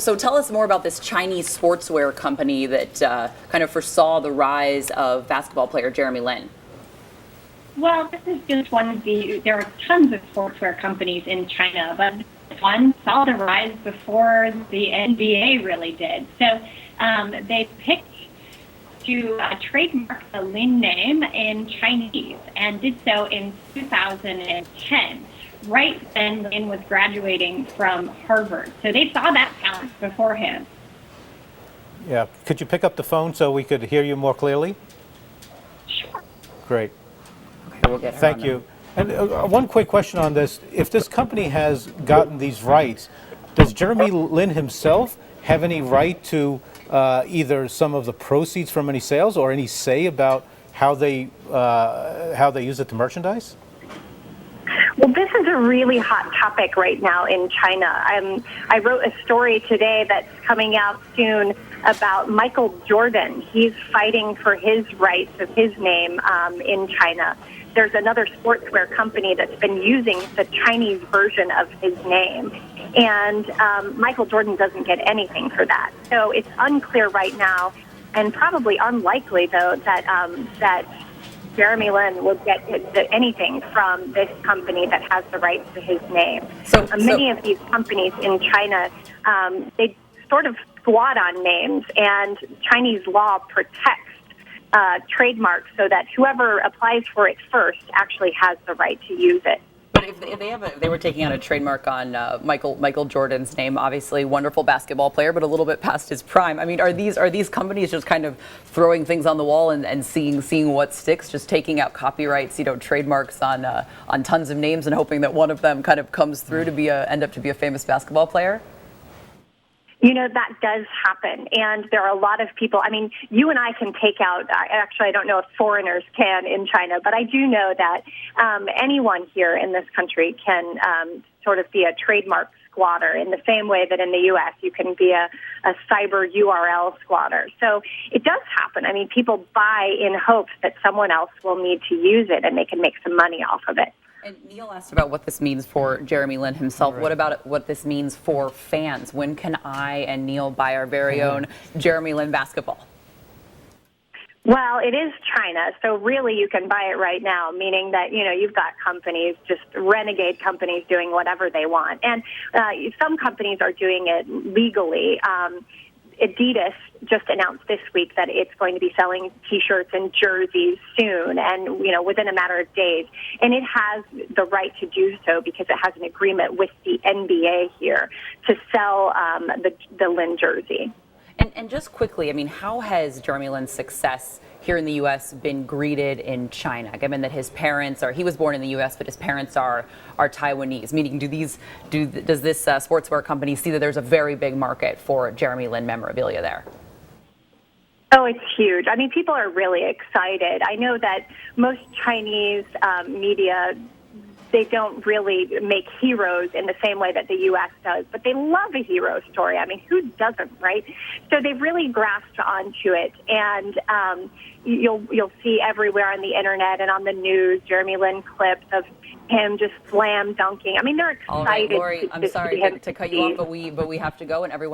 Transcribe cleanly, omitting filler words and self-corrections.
So tell us more about this Chinese sportswear company that kind of foresaw the rise of basketball player Jeremy Lin. Well, this is just one of there are tons of sportswear companies in China, but this one saw the rise before the NBA really did. So they picked to trademark the Lin name in Chinese and did so in 2010. Right then, Lin was graduating from Harvard. So they saw that talent before him. Yeah. Could you pick up the phone so we could hear you more clearly? Sure. Great. Okay, we'll get her Thank on you. And one quick question on this. If this company has gotten these rights, does Jeremy Lin himself have any right to either some of the proceeds from any sales or any say about how they use it to merchandise? Well, this is a really hot topic right now in China. I wrote a story today that's coming out soon about Michael Jordan. He's fighting for his rights of his name in China. There's another sportswear company that's been using the Chinese version of his name, and Michael Jordan doesn't get anything for that. So it's unclear right now, and probably unlikely, though, that Jeremy Lin will get anything from this company that has the rights to his name. Many of these companies in China, they sort of squat on names, and Chinese law protects trademarks so that whoever applies for it first actually has the right to use it. But if they were taking out a trademark on Michael Jordan's name, obviously wonderful basketball player, but a little bit past his prime. I mean, are these companies just kind of throwing things on the wall and seeing what sticks, just taking out copyrights, trademarks on tons of names and hoping that one of them kind of comes through to end up to be a famous basketball player? That does happen, and there are a lot of people. I mean, you and I can take out, actually, I don't know if foreigners can in China, but I do know that anyone here in this country can sort of be a trademark squatter in the same way that in the U.S. you can be a cyber URL squatter. So it does happen. I mean, people buy in hopes that someone else will need to use it and they can make some money off of it. And Neil asked about what this means for Jeremy Lin himself. Right. What about what this means for fans? When can I and Neil buy our very own Jeremy Lin basketball? Well, it is China, so really you can buy it right now, meaning that, you've got companies, just renegade companies doing whatever they want. And some companies are doing it legally. Adidas just announced this week that it's going to be selling T-shirts and jerseys soon, and within a matter of days. And it has the right to do so because it has an agreement with the NBA here to sell the Lin jersey. And just quickly, I mean, how has Jeremy Lin's success here in the U.S. been greeted in China, given that his parents he was born in the U.S., but his parents are Taiwanese? Meaning, does this sportswear company see that there's a very big market for Jeremy Lin memorabilia there? Oh, it's huge. I mean, people are really excited. I know that most Chinese media, they don't really make heroes in the same way that the U.S. does, but they love a hero story. I mean, who doesn't, right? So they've really grasped onto it, and you'll see everywhere on the internet and on the news Jeremy Lin clips of him just slam dunking. I mean, they're excited. All right, Lori, I'm sorry to cut you off, but we have to go, and everyone.